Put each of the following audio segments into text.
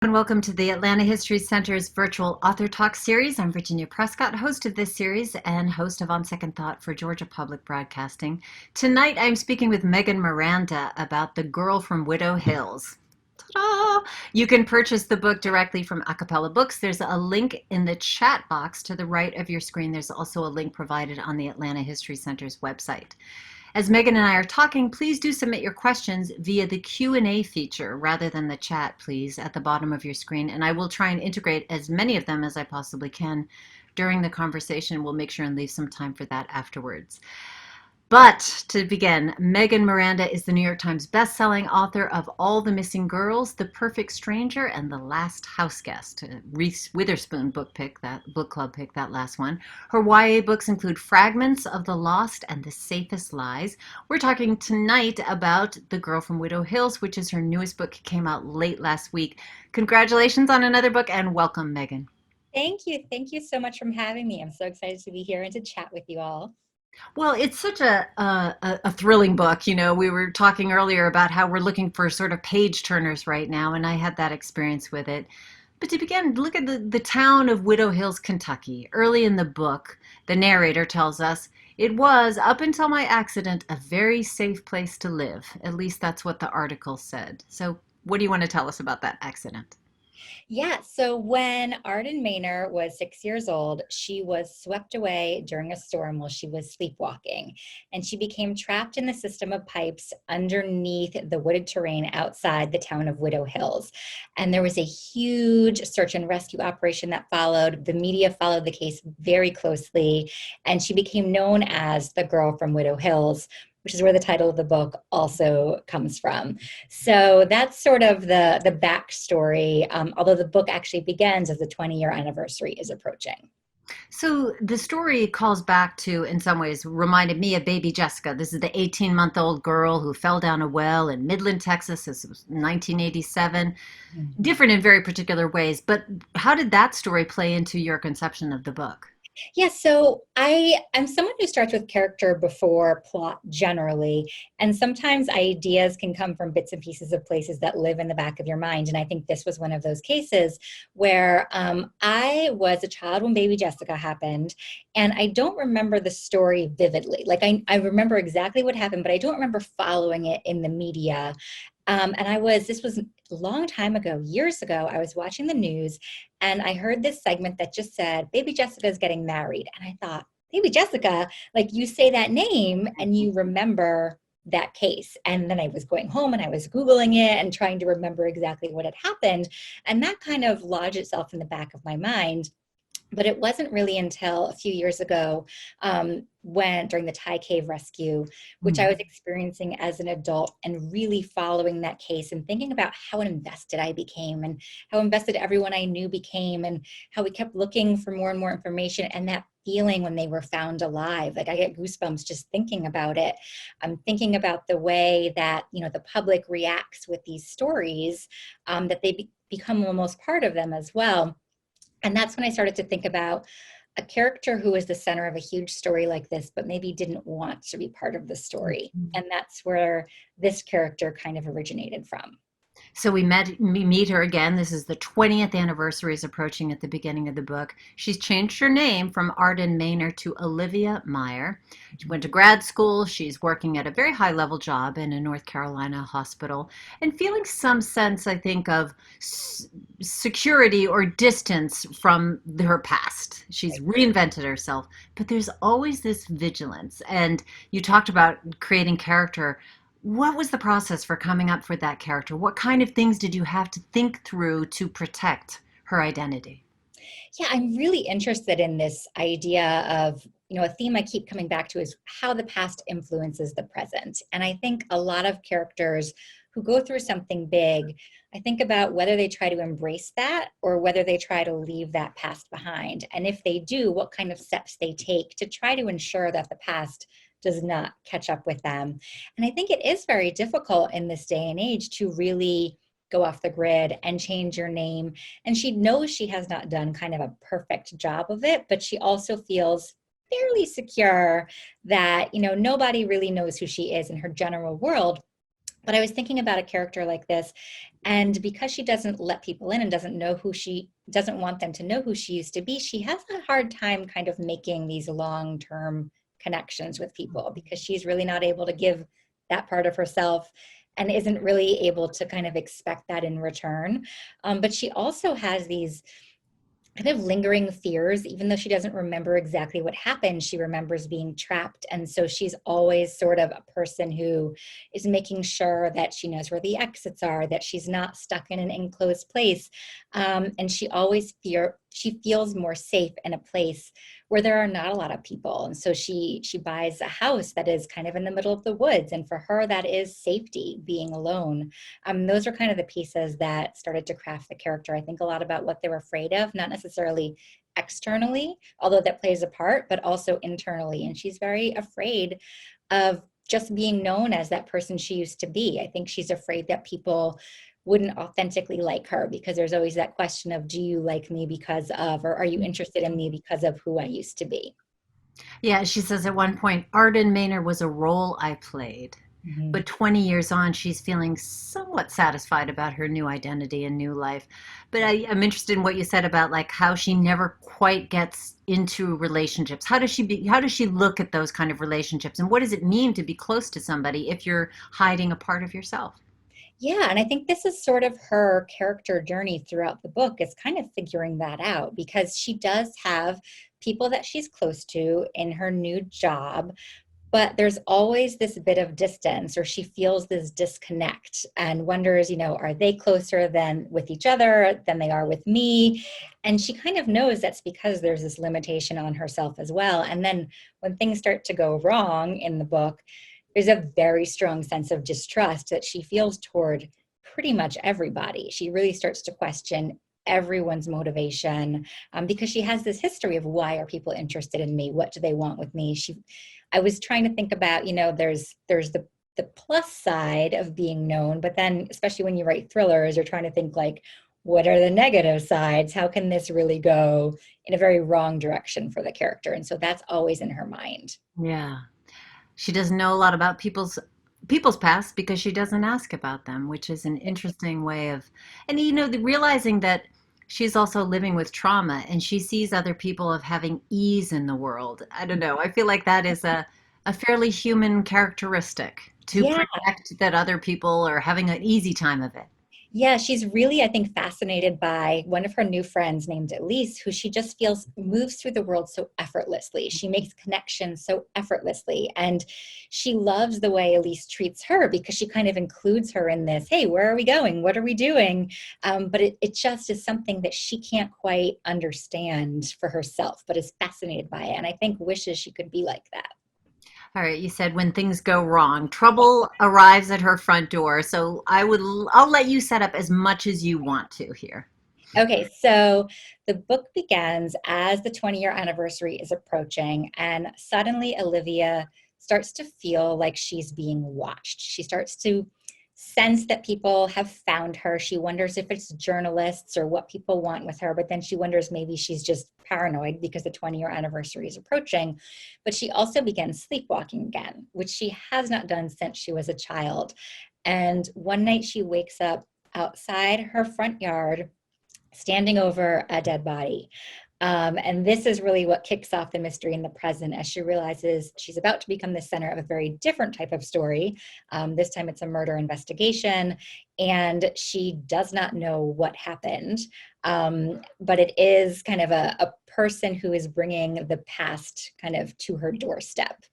And welcome to the Atlanta History Center's virtual author talk series. I'm Virginia Prescott, host of this series and host of On Second Thought for Georgia Public Broadcasting. Tonight I'm speaking with Megan Miranda about The Girl from Widow Hills. Ta-da! You can purchase the book directly from Acapella Books. There's a link in the chat box to the right of your screen. There's also a link provided on the Atlanta History Center's website. As Megan and I are talking, please do submit your questions via the Q&A feature rather than the chat, please, at the bottom of your screen. And I will try and integrate as many of them as I possibly can during the conversation. We'll make sure and leave some time for that afterwards. But to begin, Megan Miranda is the New York Times bestselling author of All the Missing Girls, The Perfect Stranger, and The Last Houseguest. Reese Witherspoon book club pick, that last one. Her YA books include Fragments of the Lost and The Safest Lies. We're talking tonight about The Girl from Widow Hills, which is her newest book, came out late last week. Congratulations on another book and welcome, Megan. Thank you. Thank you so much for having me. I'm so excited to be here and to chat with you all. Well, it's such a thrilling book. You know, we were talking earlier about how we're looking for sort of page turners right now, and I had that experience with it. But to begin, look at the town of Widow Hills, Kentucky. Early in the book, the narrator tells us, it was, up until my accident, a very safe place to live. At least that's what the article said. So what do you want to tell us about that accident? Yeah, so when Arden Maynor was 6 years old, she was swept away during a storm while she was sleepwalking, and she became trapped in the system of pipes underneath the wooded terrain outside the town of Widow Hills. And there was a huge search and rescue operation that followed. The media followed the case very closely, and she became known as the girl from Widow Hills, which is where the title of the book also comes from. So that's sort of the backstory, although the book actually begins as the 20-year anniversary is approaching. So the story calls back to, in some ways, reminded me of Baby Jessica. This is the 18-month-old girl who fell down a well in Midland, Texas. This was 1987. Mhm. Different in very particular ways. But how did that story play into your conception of the book? Yeah, so I'm someone who starts with character before plot generally, and sometimes ideas can come from bits and pieces of places that live in the back of your mind. And I think this was one of those cases where I was a child when Baby Jessica happened, and I don't remember the story vividly. Like I remember exactly what happened, but I don't remember following it in the media. This was a long time ago, years ago, I was watching the news and I heard this segment that just said, Baby Jessica is getting married. And I thought, Baby Jessica, like you say that name and you remember that case. And then I was going home and I was Googling it and trying to remember exactly what had happened. And that kind of lodged itself in the back of my mind. But it wasn't really until a few years ago, when during the Thai cave rescue, which I Mm. was experiencing as an adult and really following that case and thinking about how invested I became and how invested everyone I knew became and how we kept looking for more and more information and that feeling when they were found alive. Like I get goosebumps just thinking about it. I'm thinking about the way that, the public reacts with these stories, that they become almost part of them as well. And that's when I started to think about a character who is the center of a huge story like this, but maybe didn't want to be part of the story. And that's where this character kind of originated from. So we meet her again. This is the 20th anniversary is approaching at the beginning of the book. She's changed her name from Arden Maynor to Olivia Meyer. She went to grad school. She's working at a very high level job in a North Carolina hospital and feeling some sense, I think, of security or distance from her past. She's Right. reinvented herself, but there's always this vigilance. And you talked about creating character. What was the process for coming up for that character? What kind of things did you have to think through to protect her identity? Yeah, I'm really interested in this idea of, a theme I keep coming back to is how the past influences the present. And I think a lot of characters who go through something big, I think about whether they try to embrace that or whether they try to leave that past behind. And if they do, what kind of steps they take to try to ensure that the past does not catch up with them. And I think it is very difficult in this day and age to really go off the grid and change your name, and she knows she has not done kind of a perfect job of it, but she also feels fairly secure that, nobody really knows who she is in her general world. But I was thinking about a character like this, and because she doesn't let people in and doesn't want them to know who she used to be, she has a hard time kind of making these long-term connections with people because she's really not able to give that part of herself and isn't really able to kind of expect that in return. But she also has these kind of lingering fears, even though she doesn't remember exactly what happened. She remembers being trapped. And so she's always sort of a person who is making sure that she knows where the exits are, that she's not stuck in an enclosed place. And she feels more safe in a place where there are not a lot of people. And so she buys a house that is kind of in the middle of the woods. And for her, that is safety, being alone. Those are kind of the pieces that started to craft the character. I think a lot about what they were afraid of, not necessarily externally, although that plays a part, but also internally. And she's very afraid of just being known as that person she used to be. I think she's afraid that people wouldn't authentically like her because there's always that question of, do you like me because of, or are you interested in me because of who I used to be? Yeah, she says at one point, Arden Maynard was a role I played. Mhm. But 20 years on, she's feeling somewhat satisfied about her new identity and new life. But I'm interested in what you said about like how she never quite gets into relationships. How does she look at those kind of relationships? And what does it mean to be close to somebody if you're hiding a part of yourself? Yeah, and I think this is sort of her character journey throughout the book is kind of figuring that out because she does have people that she's close to in her new job, but there's always this bit of distance or she feels this disconnect and wonders, are they closer than with each other than they are with me? And she kind of knows that's because there's this limitation on herself as well. And then when things start to go wrong in the book, there's a very strong sense of distrust that she feels toward pretty much everybody. She really starts to question everyone's motivation because she has this history of why are people interested in me? What do they want with me? I was trying to think about, there's the plus side of being known, but then especially when you write thrillers, you're trying to think like, what are the negative sides? How can this really go in a very wrong direction for the character? And so that's always in her mind. Yeah. She doesn't know a lot about people's past because she doesn't ask about them, which is an interesting way of, and realizing that she's also living with trauma and she sees other people of having ease in the world. I don't know. I feel like that is a fairly human characteristic to Yeah. project that other people are having an easy time of it. Yeah, she's really, I think, fascinated by one of her new friends named Elise, who she just feels moves through the world so effortlessly. She makes connections so effortlessly. And she loves the way Elise treats her because she kind of includes her in this, hey, where are we going? What are we doing? But it just is something that she can't quite understand for herself, but is fascinated by it. And I think wishes she could be like that. All right, you said when things go wrong, trouble arrives at her front door. So I'll let you set up as much as you want to here. Okay, so the book begins as the 20-year anniversary is approaching, and suddenly Olivia starts to feel like she's being watched. She starts to sense that people have found her. She wonders if it's journalists or what people want with her, but then she wonders maybe she's just paranoid because the 20-year anniversary is approaching. But she also begins sleepwalking again, which she has not done since she was a child. And one night she wakes up outside her front yard standing over a dead body. And this is really what kicks off the mystery in the present as she realizes she's about to become the center of a very different type of story. This time it's a murder investigation, and she does not know what happened. But it is kind of a person who is bringing the past kind of to her doorstep.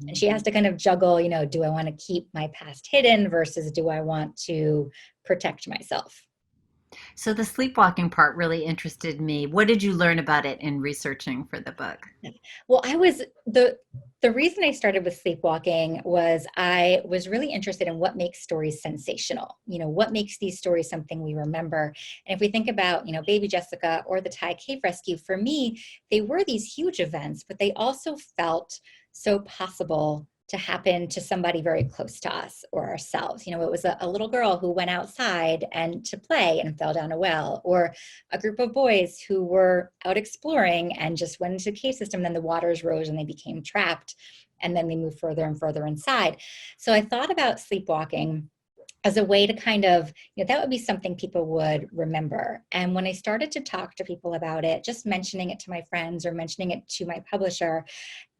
And she has to kind of juggle, do I want to keep my past hidden versus do I want to protect myself? So the sleepwalking part really interested me. What did you learn about it in researching for the book? Well, I was the reason I started with sleepwalking was I was really interested in what makes stories sensational. What makes these stories something we remember. And if we think about, Baby Jessica or the Thai cave rescue, for me, they were these huge events, but they also felt so possible to happen to somebody very close to us or ourselves. It was a little girl who went outside and to play and fell down a well, or a group of boys who were out exploring and just went into the cave system. Then the waters rose and they became trapped. And then they moved further and further inside. So I thought about sleepwalking as a way to kind of, that would be something people would remember. And when I started to talk to people about it, just mentioning it to my friends or mentioning it to my publisher,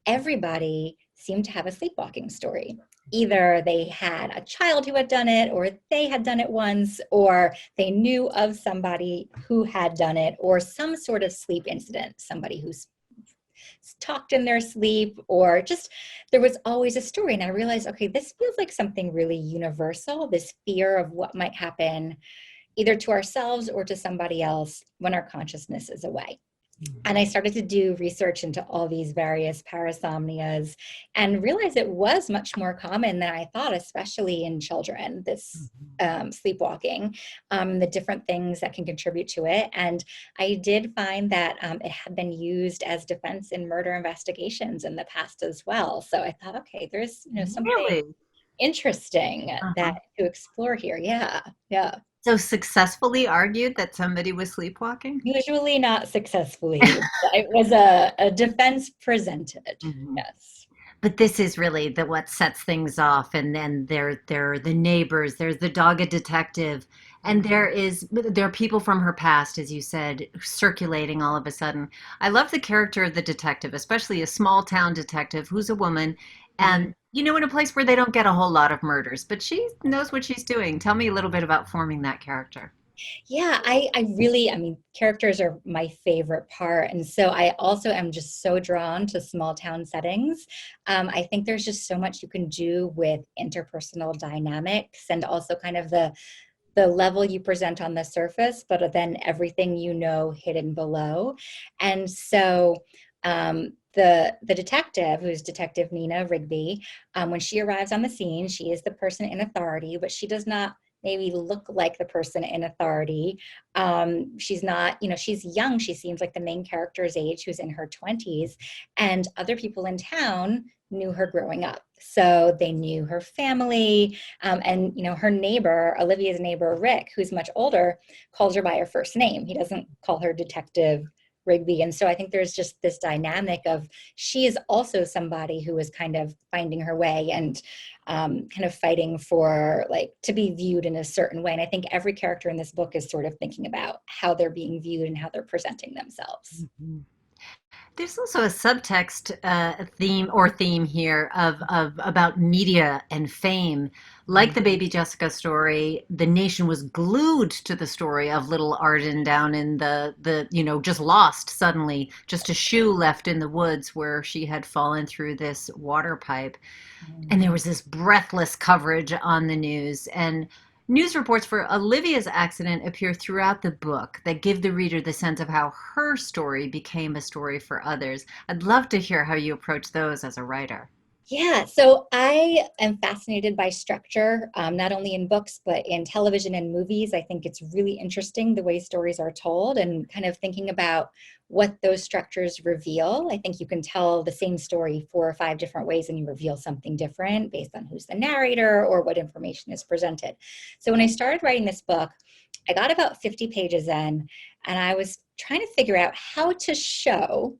everybody seemed to have a sleepwalking story. Either they had a child who had done it, or they had done it once, or they knew of somebody who had done it, or some sort of sleep incident, somebody who's talked in their sleep, or just there was always a story. And I realized, okay, this feels like something really universal, this fear of what might happen either to ourselves or to somebody else when our consciousness is away. And I started to do research into all these various parasomnias and realized it was much more common than I thought, especially in children, this sleepwalking, the different things that can contribute to it. And I did find that it had been used as defense in murder investigations in the past as well. So I thought, okay, there's something Really? interesting that Uh-huh. to explore here. Yeah, yeah. So successfully argued that somebody was sleepwalking? Usually not successfully. It was a defense presented. Mhm. Yes. But this is really the what sets things off, and then there are the neighbors, there's the dogged detective, and there are people from her past, as you said, circulating all of a sudden. I love the character of the detective, especially a small town detective who's a woman, Mhm. and in a place where they don't get a whole lot of murders, but she knows what she's doing. Tell me a little bit about forming that character. Yeah, I mean, characters are my favorite part. And so I also am just so drawn to small town settings. I think there's just so much you can do with interpersonal dynamics and also kind of the level you present on the surface, but then everything hidden below. And so the detective, who's Detective Nina Rigby, when she arrives on the scene, she is the person in authority, but she does not maybe look like the person in authority. She's not, she's young. She seems like the main character's age, who's in her 20s, and other people in town knew her growing up. So they knew her family, and her neighbor, Olivia's neighbor Rick, who's much older, calls her by her first name. He doesn't call her Detective Rigby. And so I think there's just this dynamic of she is also somebody who is kind of finding her way and kind of fighting for like to be viewed in a certain way. And I think every character in this book is sort of thinking about how they're being viewed and how they're presenting themselves. Mhm. There's also a subtext theme here of about media and fame. Like the Baby Jessica story, the nation was glued to the story of little Arden down in the just lost suddenly, just a shoe left in the woods where she had fallen through this water pipe. And there Mhm. was this breathless coverage on the news. And news reports for Olivia's accident appear throughout the book that give the reader the sense of how her story became a story for others. I'd love to hear how you approach those as a writer. Yeah, so I am fascinated by structure, not only in books, but in television and movies. I think it's really interesting the way stories are told and kind of thinking about what those structures reveal. I think you can tell the same story 4 or 5 different ways and you reveal something different based on who's the narrator or what information is presented. So when I started writing this book, I got about 50 pages in and I was trying to figure out how to show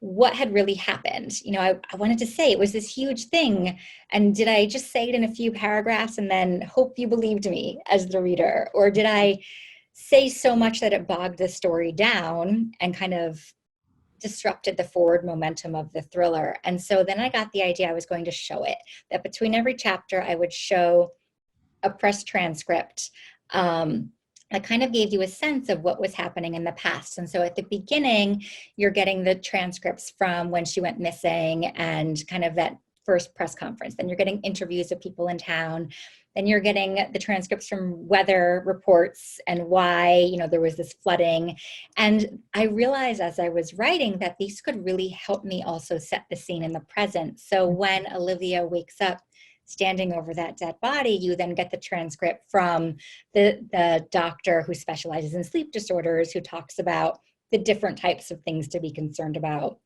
what had really happened. I wanted to say it was this huge thing. And did I just say it in a few paragraphs and then hope you believed me as the reader? Or did I say so much that it bogged the story down and kind of disrupted the forward momentum of the thriller? And so then I got the idea I was going to show it, that between every chapter, I would show a press transcript that kind of gave you a sense of what was happening in the past. And so at the beginning, you're getting the transcripts from when she went missing and kind of that first press conference. Then you're getting interviews of people in town. Then you're getting the transcripts from weather reports and why, there was this flooding. And I realized as I was writing that these could really help me also set the scene in the present. So when Olivia wakes up standing over that dead body, you then get the transcript from the doctor who specializes in sleep disorders, who talks about the different types of things to be concerned about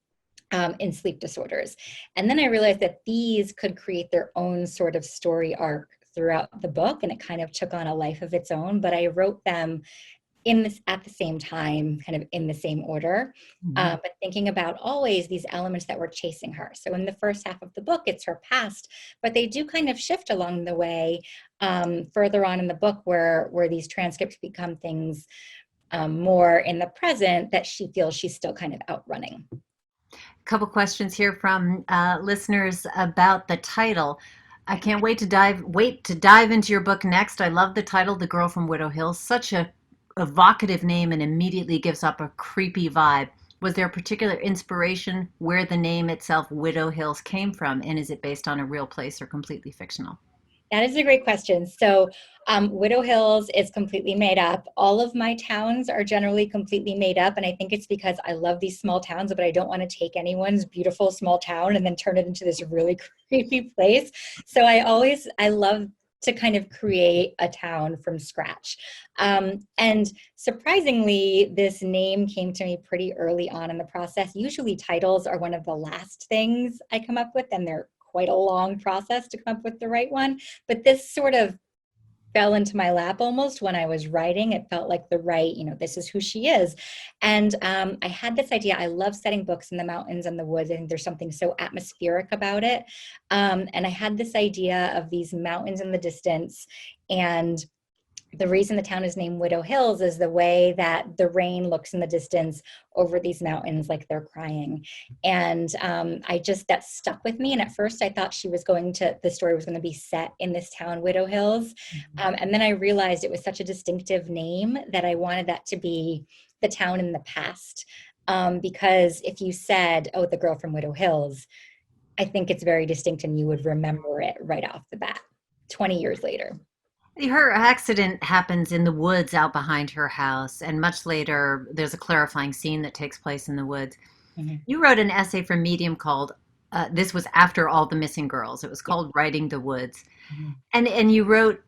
in sleep disorders. And then I realized that these could create their own sort of story arc throughout the book, and it kind of took on a life of its own. But I wrote them in this at the same time, kind of in the same order, Mhm. but thinking about always these elements that were chasing her. So in the first half of the book, it's her past, but they do kind of shift along the way, further on in the book, where these transcripts become things more in the present that she feels she's still kind of outrunning. Couple questions here from listeners about the title. I can't wait to dive into your book next. I love the title, The Girl from Widow Hills. Such a evocative name and immediately gives up a creepy vibe. Was there a particular inspiration where the name itself, Widow Hills, came from? And is it based on a real place or completely fictional? That is a great question. So, Widow Hills is completely made up. All of my towns are generally completely made up. And I think it's because I love these small towns, but I don't want to take anyone's beautiful small town and then turn it into this really creepy place. So, I love to kind of create a town from scratch. And surprisingly, this name came to me pretty early on in the process. Usually, titles are one of the last things I come up with, and they're quite a long process to come up with the right one. But this sort of fell into my lap almost when I was writing. It felt like the right, this is who she is. And I had this idea. I love setting books in the mountains and the woods. I think there's something so atmospheric about it. And I had this idea of these mountains in the distance. And the reason the town is named Widow Hills is the way that the rain looks in the distance over these mountains like they're crying. And that stuck with me. And at first I thought the story was going to be set in this town, Widow Hills. And then I realized it was such a distinctive name that I wanted that to be the town in the past. Because if you said, oh, the girl from Widow Hills, I think it's very distinct and you would remember it right off the bat, 20 years later. Her accident happens in the woods out behind her house, and much later, there's a clarifying scene that takes place in the woods. Mhm. You wrote an essay for Medium called "This Was After All the Missing Girls." It was Yeah. called "Writing the Woods," Mhm. and you wrote,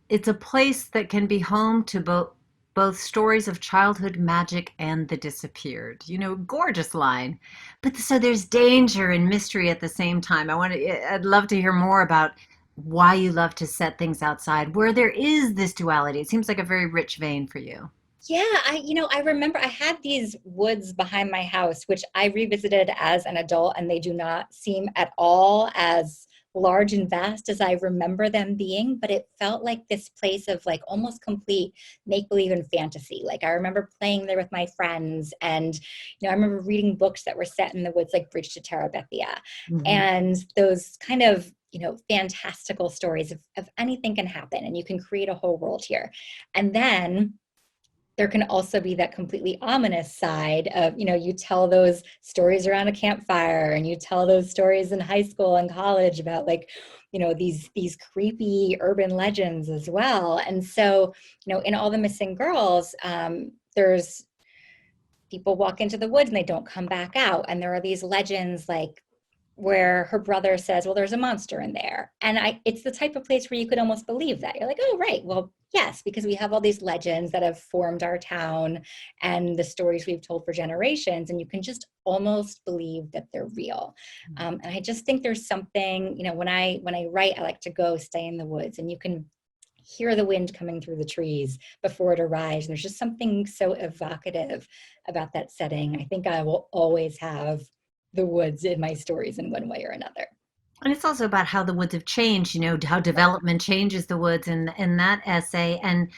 "It's a place that can be home to both stories of childhood magic and the disappeared." Gorgeous line. But so there's danger and mystery at the same time. I'd love to hear more about why you love to set things outside where there is this duality. It seems like a very rich vein for you. Yeah, I remember I had these woods behind my house, which I revisited as an adult, and they do not seem at all as large and vast as I remember them being, but it felt like this place of like almost complete make-believe and fantasy. Like I remember playing there with my friends, and I remember reading books that were set in the woods, like Bridge to Terabithia, Mhm. and those kind of fantastical stories of anything can happen, and you can create a whole world here. And then there can also be that completely ominous side of, you tell those stories around a campfire, and you tell those stories in high school and college about like, these creepy urban legends as well. And so, in All the Missing Girls, there's people walk into the woods and they don't come back out. And there are these legends like where her brother says, well, there's a monster in there. And it's the type of place where you could almost believe that. You're like, oh, right. Well, yes, because we have all these legends that have formed our town and the stories we've told for generations. And you can just almost believe that they're real. And I just think there's something, when I write, I like to go stay in the woods, and you can hear the wind coming through the trees before it arrives. And there's just something so evocative about that setting. I think I will always have the woods in my stories in one way or another. And it's also about how the woods have changed, how development changes the woods in that essay. And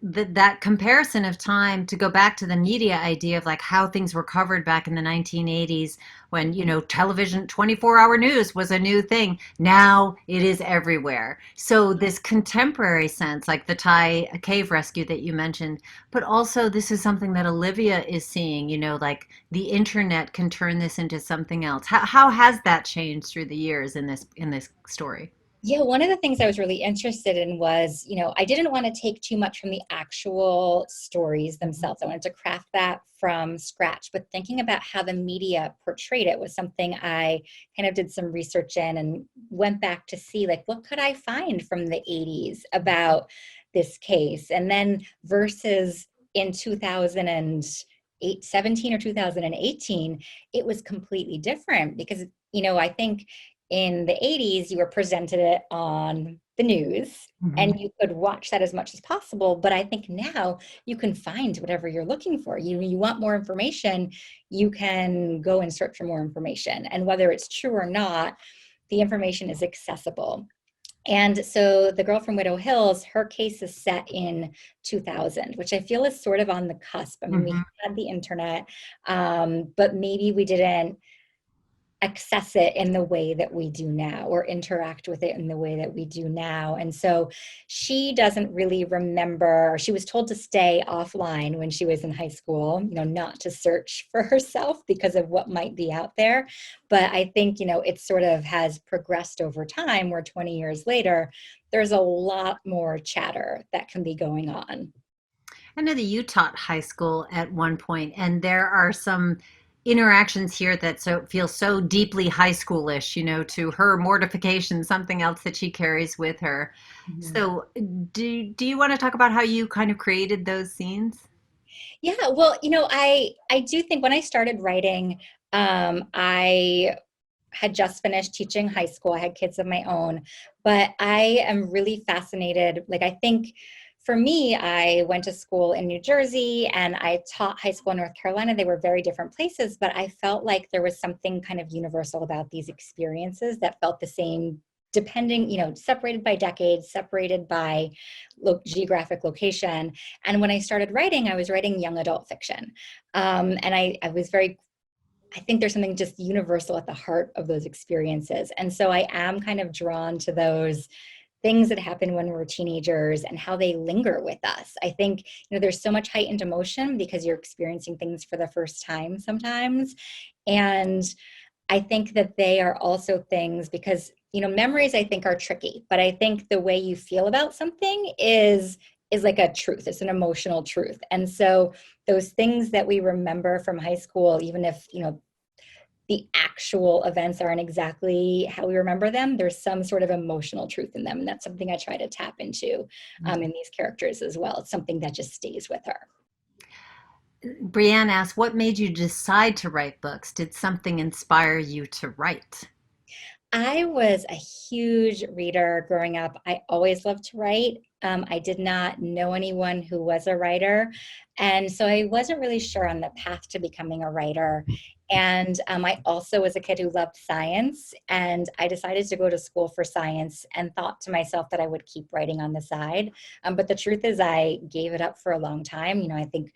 that comparison of time, to go back to the media idea of like how things were covered back in the 1980s when, television 24-hour news was a new thing. Now it is everywhere. So this contemporary sense, like the Thai cave rescue that you mentioned, but also this is something that Olivia is seeing, like the internet can turn this into something else. How has that changed through the years in this story? Yeah, one of the things I was really interested in was, I didn't want to take too much from the actual stories Mhm. themselves. I wanted to craft that from scratch, but thinking about how the media portrayed it was something I kind of did some research in and went back to see, like, what could I find from the 80s about this case? And then versus in 2008, 17 or 2018, it was completely different because, I think in the 80s, you were presented it on the news Mhm. and you could watch that as much as possible. But I think now you can find whatever you're looking for. You want more information, you can go and search for more information. And whether it's true or not, the information is accessible. And so the girl from Widow Hills, her case is set in 2000, which I feel is sort of on the cusp. I mean, we Mhm. had the internet, but maybe we didn't access it in the way that we do now or interact with it in the way that we do now. And so she doesn't really remember, she was told to stay offline when she was in high school, not to search for herself because of what might be out there. But I think, it sort of has progressed over time where 20 years later, there's a lot more chatter that can be going on. I know that you taught high school at one point, and there are some interactions here that feel so deeply high schoolish, to her mortification, something else that she carries with her. Mhm. So, do you want to talk about how you kind of created those scenes? Yeah, well, I do think when I started writing, I had just finished teaching high school. I had kids of my own, but I am really fascinated. Like, I think for me, I went to school in New Jersey and I taught high school in North Carolina. They were very different places, but I felt like there was something kind of universal about these experiences that felt the same, depending, separated by decades, separated by geographic location. And when I started writing, I was writing young adult fiction. And I was very, I think there's something just universal at the heart of those experiences. And so I am kind of drawn to those things that happen when we're teenagers and how they linger with us. I think, there's so much heightened emotion because you're experiencing things for the first time sometimes. And I think that they are also things because, memories I think are tricky, but I think the way you feel about something is like a truth. It's an emotional truth. And so those things that we remember from high school, even if, the actual events aren't exactly how we remember them, there's some sort of emotional truth in them. And that's something I try to tap into in these characters as well. It's something that just stays with her. Brienne asks, what made you decide to write books? Did something inspire you to write? I was a huge reader growing up. I always loved to write. I did not know anyone who was a writer. And so I wasn't really sure on the path to becoming a writer. And I also was a kid who loved science. And I decided to go to school for science and thought to myself that I would keep writing on the side. But the truth is, I gave it up for a long time. I think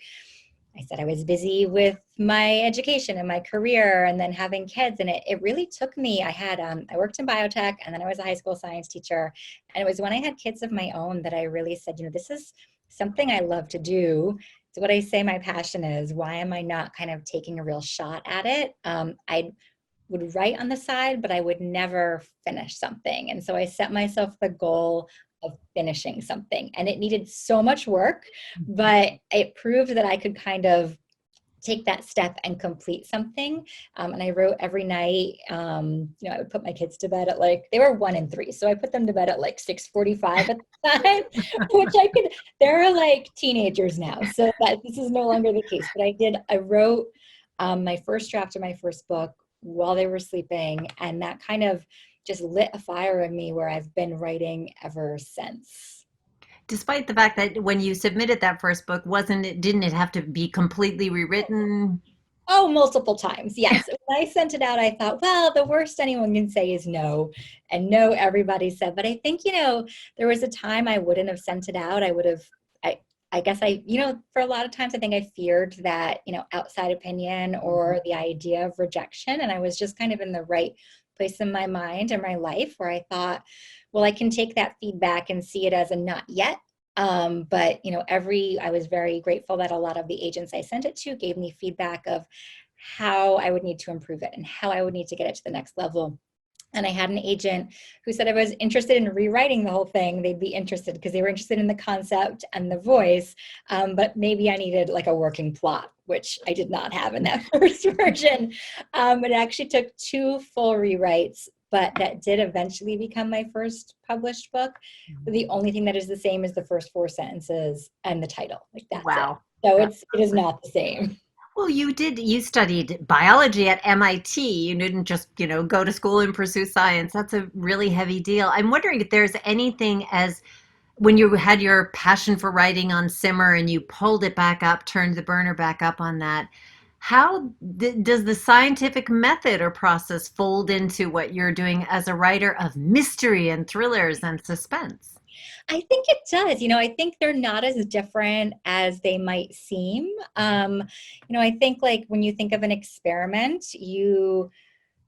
I said I was busy with my education and my career and then having kids. And it really took me, I worked in biotech and then I was a high school science teacher. And it was when I had kids of my own that I really said, this is something I love to do. It's what I say my passion is. Why am I not kind of taking a real shot at it? I would write on the side, but I would never finish something. And so I set myself the goal of finishing something. And it needed so much work, but it proved that I could kind of take that step and complete something. And I wrote every night. I would put my kids to bed at they were 1 and 3. So I put them to bed at 6:45 at the time, which they're like teenagers now. So that this is no longer the case. But I wrote my first draft of my first book while they were sleeping. And that kind of just lit a fire in me where I've been writing ever since. Despite the fact that when you submitted that first book, didn't it have to be completely rewritten? Oh, multiple times. Yes. When I sent it out, I thought, well, the worst anyone can say is no. And no, everybody said. But I think, there was a time I wouldn't have sent it out. I guess for a lot of times, I think I feared that, outside opinion or the idea of rejection. And I was just kind of in the right place in my mind and my life where I thought, well, I can take that feedback and see it as a not yet. But I was very grateful that a lot of the agents I sent it to gave me feedback of how I would need to improve it and how I would need to get it to the next level. And I had an agent who said if I was interested in rewriting the whole thing, they'd be interested because they were interested in the concept and the voice. But maybe I needed a working plot, which I did not have in that first version. It actually took 2 full rewrites, but that did eventually become my first published book. The only thing that is the same is the first 4 sentences and the title. That's it. Wow. So That's it is not the same. Well, you studied biology at MIT. You didn't just, go to school and pursue science. That's a really heavy deal. I'm wondering if there's anything as when you had your passion for writing on simmer and you pulled it back up, turned the burner back up on that, how does the scientific method or process fold into what you're doing as a writer of mystery and thrillers and suspense? I think it does. I think they're not as different as they might seem. I think like when you think of an experiment, you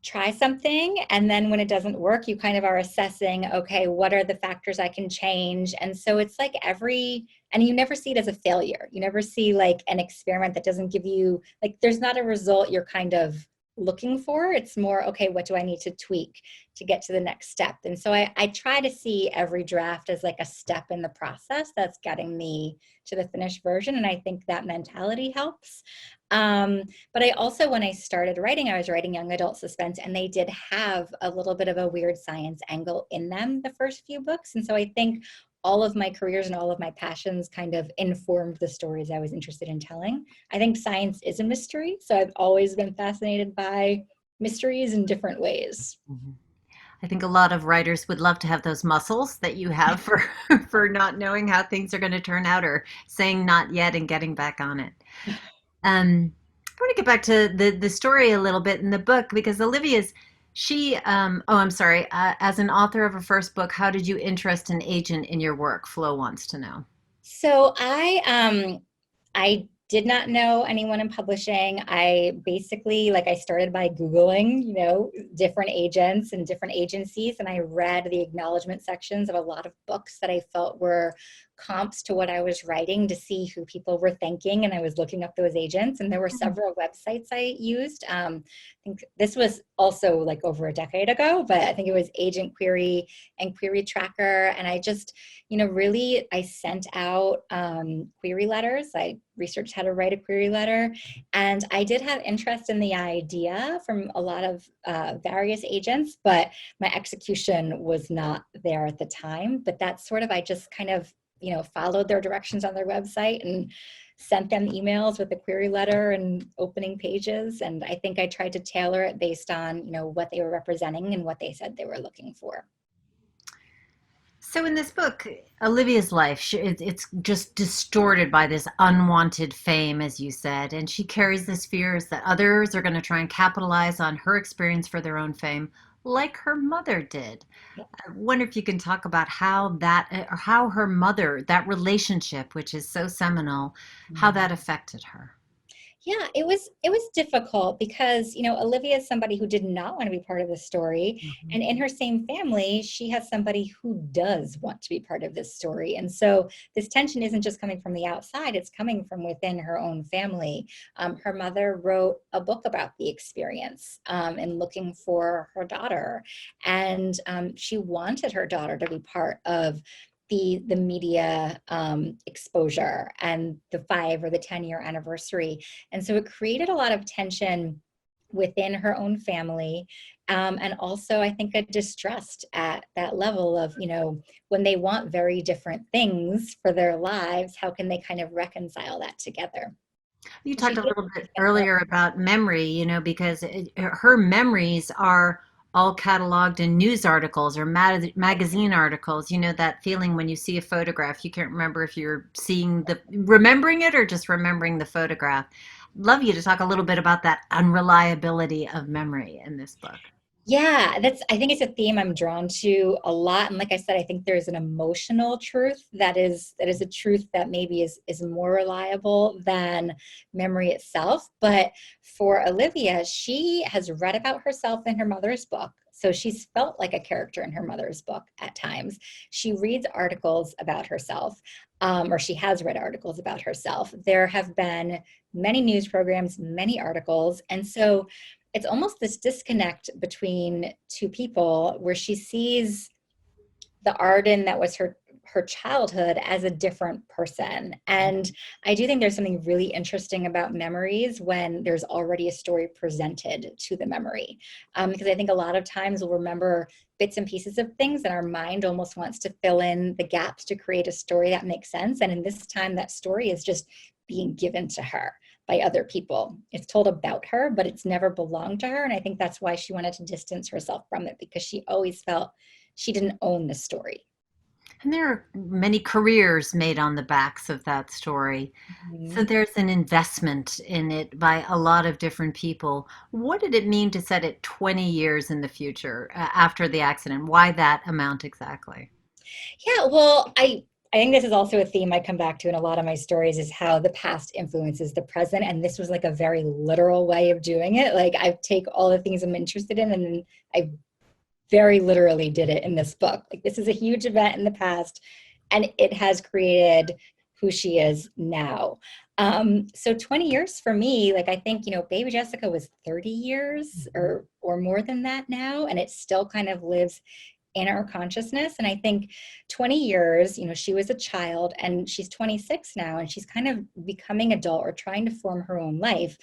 try something, and then when it doesn't work, you kind of are assessing, okay, what are the factors I can change? And so it's like and you never see it as a failure. You never see like an experiment that doesn't give you, like, there's not a result you're kind of looking for. It's more, okay, what do I need to tweak to get to the next step? And so I try to see every draft as like a step in the process that's getting me to the finished version. And I think that mentality helps. But I also, when I started writing, I was writing young adult suspense, and they did have a little bit of a weird science angle in them the first few books. And so I think all of my careers and all of my passions kind of informed the stories I was interested in telling. I think science is a mystery, so I've always been fascinated by mysteries in different ways. Mhm. I think a lot of writers would love to have those muscles that you have for for not knowing how things are going to turn out or saying not yet and getting back on it. I want to get back to the story a little bit in the book because Olivia's oh, I'm sorry. As an author of a first book, how did you interest an agent in your work? Flo wants to know. So I did not know anyone in publishing. I basically, like, I started by Googling, different agents and different agencies, and I read the acknowledgement sections of a lot of books that I felt were comps to what I was writing to see who people were thanking. And I was looking up those agents, and there were several websites I used. I think this was also like over a decade ago, but I think it was Agent Query and Query Tracker. And I just, really, I sent out query letters. I researched how to write a query letter. And I did have interest in the idea from a lot of various agents, but my execution was not there at the time. But that's sort of, I just kind of, followed their directions on their website and sent them emails with a query letter and opening pages. And I think I tried to tailor it based on, what they were representing and what they said they were looking for. So in this book, Olivia's life, it's just distorted by this unwanted fame, as you said, and she carries this fears that others are going to try and capitalize on her experience for their own fame, like her mother did. I wonder if you can talk about or how her mother, that relationship, which is so seminal, how that affected her. Yeah, it was difficult because, Olivia is somebody who did not want to be part of this story. Mhm. And in her same family, she has somebody who does want to be part of this story. And so this tension isn't just coming from the outside, it's coming from within her own family. Her mother wrote a book about the experience in looking for her daughter. And she wanted her daughter to be part of the media exposure and the 5 or the 10 year anniversary. And so it created a lot of tension within her own family. And also, I think, a distrust at that level of, when they want very different things for their lives, how can they kind of reconcile that together? You And she talked a did little bit get her. earlier about memory, because her memories are all cataloged in news articles or magazine articles. That feeling when you see a photograph, you can't remember if you're remembering it or just remembering the photograph. Love you to talk a little bit about that unreliability of memory in this book. Yeah, I think it's a theme I'm drawn to a lot. And like I said, I think there's an emotional truth that is a truth that maybe is more reliable than memory itself. But for Olivia, she has read about herself in her mother's book. So she's felt like a character in her mother's book at times. She reads articles about herself, or she has read articles about herself. There have been many news programs, many articles. And so it's almost this disconnect between two people where she sees the Arden that was her childhood as a different person. And I do think there's something really interesting about memories when there's already a story presented to the memory. Because I think a lot of times we'll remember bits and pieces of things and our mind almost wants to fill in the gaps to create a story that makes sense. And in this time, that story is just being given to her by other people. It's told about her, but it's never belonged to her. And I think that's why she wanted to distance herself from it, because she always felt she didn't own the story. And there are many careers made on the backs of that story. So Mhm. there's an investment in it by a lot of different people. What did it mean to set it 20 years in the future after the accident? Why that amount exactly? Yeah, well, I think this is also a theme I come back to in a lot of my stories, is how the past influences the present. And this was like a very literal way of doing it. Like I take all the things I'm interested in and then I very literally did it in this book. Like this is a huge event in the past and it has created who she is now. So 20 years for me, like I think, baby Jessica was 30 years or more than that now, and it still kind of lives in our consciousness. And I think 20 years, she was a child and she's 26 now and she's kind of becoming adult or trying to form her own life.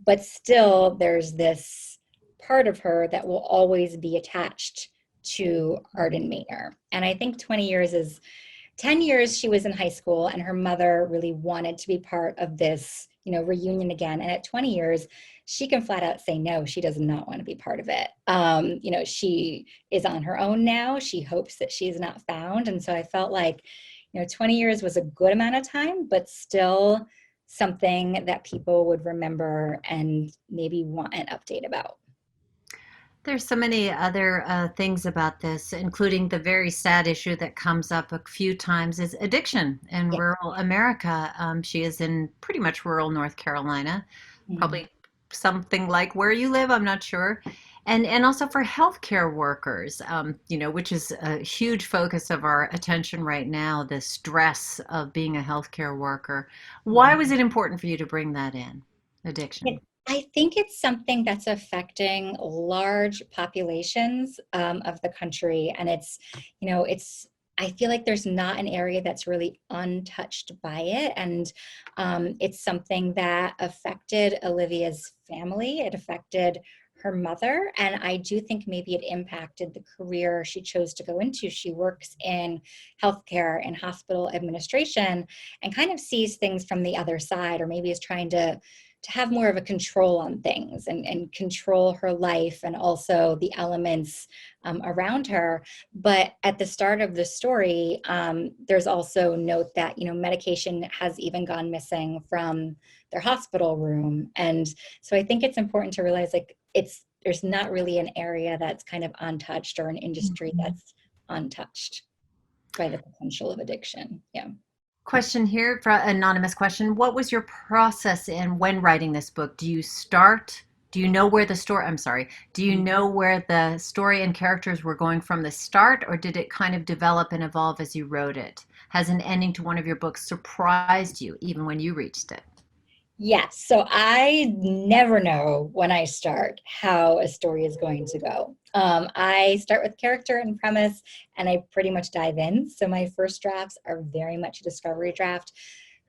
But still, there's this part of her that will always be attached to Arden Maynor. And I think 20 years is 10 years she was in high school and her mother really wanted to be part of this, reunion again. And at 20 years, she can flat out say no, she does not want to be part of it. She is on her own now. She hopes that she's not found. And so I felt like, 20 years was a good amount of time, but still something that people would remember and maybe want an update about. There's so many other things about this, including the very sad issue that comes up a few times is addiction in Yeah. rural America. She is in pretty much rural North Carolina, Mhm. probably something like where you live, I'm not sure. And also for healthcare workers, which is a huge focus of our attention right now, the stress of being a healthcare worker. Why was Mhm. it important for you to bring that in, addiction? I think it's something that's affecting large populations of the country. And I feel like there's not an area that's really untouched by it. And it's something that affected Olivia's family. It affected her mother. And I do think maybe it impacted the career she chose to go into. She works in healthcare and hospital administration and kind of sees things from the other side, or maybe is trying to have more of a control on things and control her life and also the elements around her. But at the start of the story, there's also note that, medication has even gone missing from their hospital room. And so I think it's important to realize like there's not really an area that's kind of untouched or an industry Mhm. that's untouched by the potential of addiction. Yeah. Question here for anonymous question. What was your process in when writing this book? Do you know where the story, I'm sorry, do you know where the story and characters were going from the start, or did it kind of develop and evolve as you wrote it? Has an ending to one of your books surprised you even when you reached it? Yes. So I never know when I start how a story is going to go. I start with character and premise, and I pretty much dive in. So my first drafts are very much a discovery draft.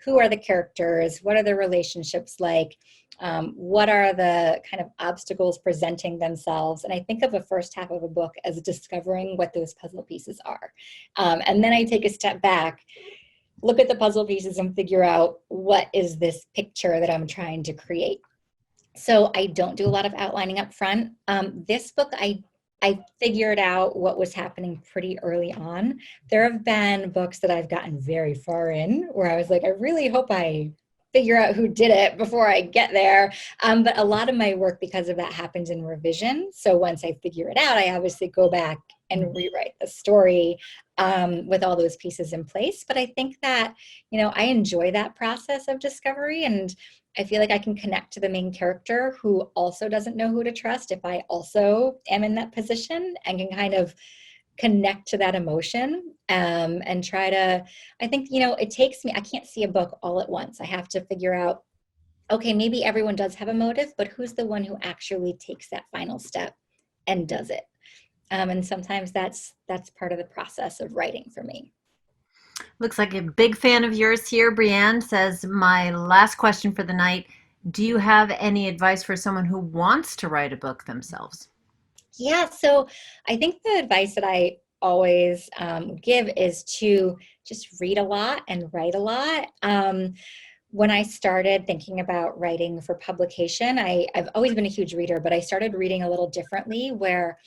Who are the characters? What are their relationships like? What are the kind of obstacles presenting themselves? And I think of the first half of a book as discovering what those puzzle pieces are. And then I take a step back, look at the puzzle pieces and figure out what is this picture that I'm trying to create. So I don't do a lot of outlining up front. This book, I figured out what was happening pretty early on. There have been books that I've gotten very far in where I was like, I really hope I figure out who did it before I get there. But a lot of my work, because of that, happens in revision. So once I figure it out, I obviously go back and rewrite the story with all those pieces in place. But I think that, I enjoy that process of discovery, and I feel like I can connect to the main character who also doesn't know who to trust if I also am in that position, and can kind of connect to that emotion and try to, I think, it takes me, I can't see a book all at once. I have to figure out, okay, maybe everyone does have a motive, but who's the one who actually takes that final step and does it? And sometimes that's part of the process of writing for me. Looks like a big fan of yours here. Brienne says, my last question for the night. Do you have any advice for someone who wants to write a book themselves? Yeah, so I think the advice that I always give is to just read a lot and write a lot. when I started thinking about writing for publication, I've always been a huge reader, but I started reading a little differently where,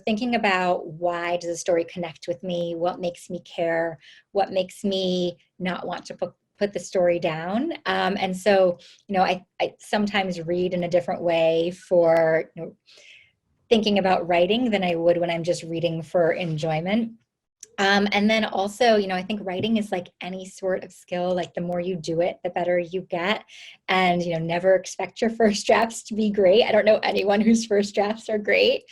thinking about why does a story connect with me? What makes me care? What makes me not want to put the story down? And so, I sometimes read in a different way for, thinking about writing than I would when I'm just reading for enjoyment. And then also, I think writing is like any sort of skill. Like the more you do it, the better you get. And, never expect your first drafts to be great. I don't know anyone whose first drafts are great.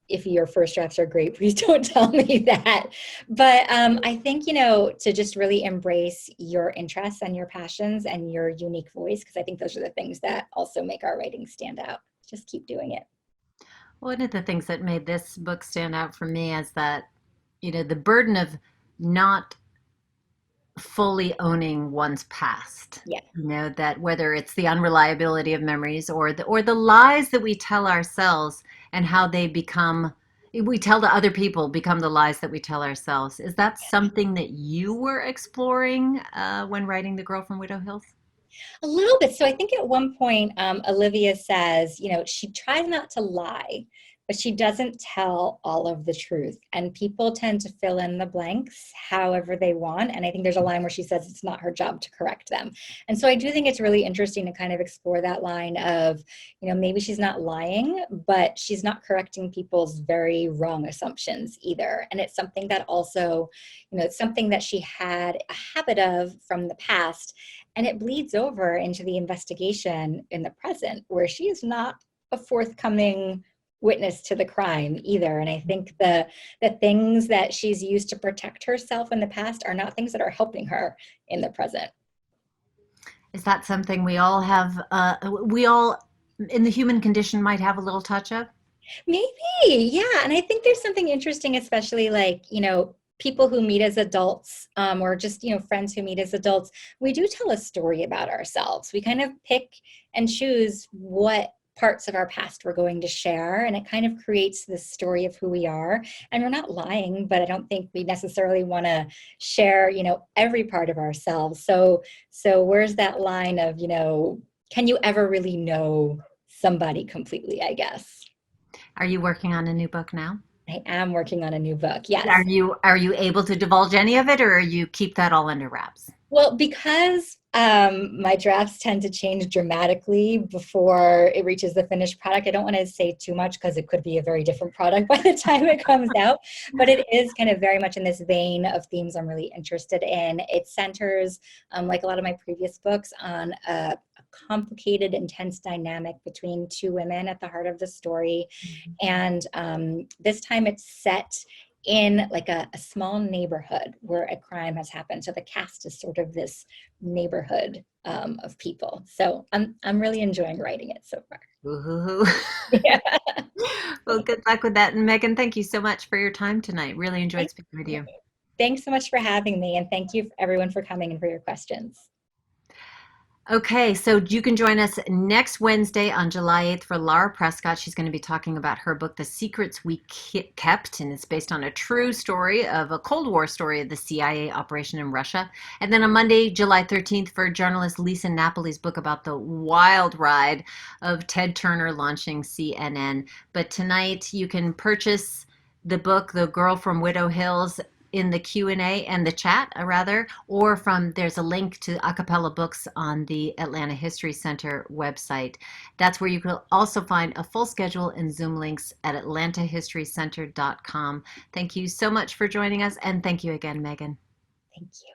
If your first drafts are great, please don't tell me that. But I think, to just really embrace your interests and your passions and your unique voice, because I think those are the things that also make our writing stand out. Just keep doing it. One of the things that made this book stand out for me is that, the burden of not fully owning one's past. Yeah. That whether it's the unreliability of memories or the lies that we tell ourselves and how they become we tell to other people become the lies that we tell ourselves. Is that something that you were exploring when writing The Girl from Widow Hills? A little bit. So I think at one point, Olivia says, she tries not to lie, but she doesn't tell all of the truth. And people tend to fill in the blanks however they want. And I think there's a line where she says it's not her job to correct them. And so I do think it's really interesting to kind of explore that line of, maybe she's not lying, but she's not correcting people's very wrong assumptions either. And it's something that also, it's something that she had a habit of from the past, and it bleeds over into the investigation in the present, where she is not a forthcoming witness to the crime either. And I think the things that she's used to protect herself in the past are not things that are helping her in the present. Is that something we all in the human condition might have a little touch of? Maybe, yeah. And I think there's something interesting, especially like, people who meet as adults, or just, friends who meet as adults. We do tell a story about ourselves. We kind of pick and choose what parts of our past we're going to share, and it kind of creates this story of who we are. And we're not lying, but I don't think we necessarily want to share, every part of ourselves. So where's that line of, can you ever really know somebody completely, I guess. Are you working on a new book now? I am working on a new book. Yes. Are you able to divulge any of it, or you keep that all under wraps? Well, because my drafts tend to change dramatically before it reaches the finished product, I don't want to say too much because it could be a very different product by the time it comes out. But it is kind of very much in this vein of themes I'm really interested in. It centers, like a lot of my previous books, on a complicated, intense dynamic between two women at the heart of the story. And this time it's set in like a small neighborhood where a crime has happened. So the cast is sort of this neighborhood of people. So I'm really enjoying writing it so far. Ooh. Yeah. Well, good luck with that. And Megan, thank you so much for your time tonight. Really enjoyed speaking with you. Thanks so much for having me. And thank you everyone for coming and for your questions. Okay, so you can join us next Wednesday on July 8th for Laura Prescott. She's going to be talking about her book, The Secrets We Kept, and it's based on a true story of a Cold War story of the CIA operation in Russia. And then on Monday, July 13th, for journalist Lisa Napoli's book about the wild ride of Ted Turner launching CNN. But tonight, you can purchase the book, The Girl from Widow Hills, in the Q&A and the chat, rather, or there's a link to Acapella Books on the Atlanta History Center website. That's where you can also find a full schedule and Zoom links at atlantahistorycenter.com. Thank you so much for joining us, and thank you again, Megan. Thank you.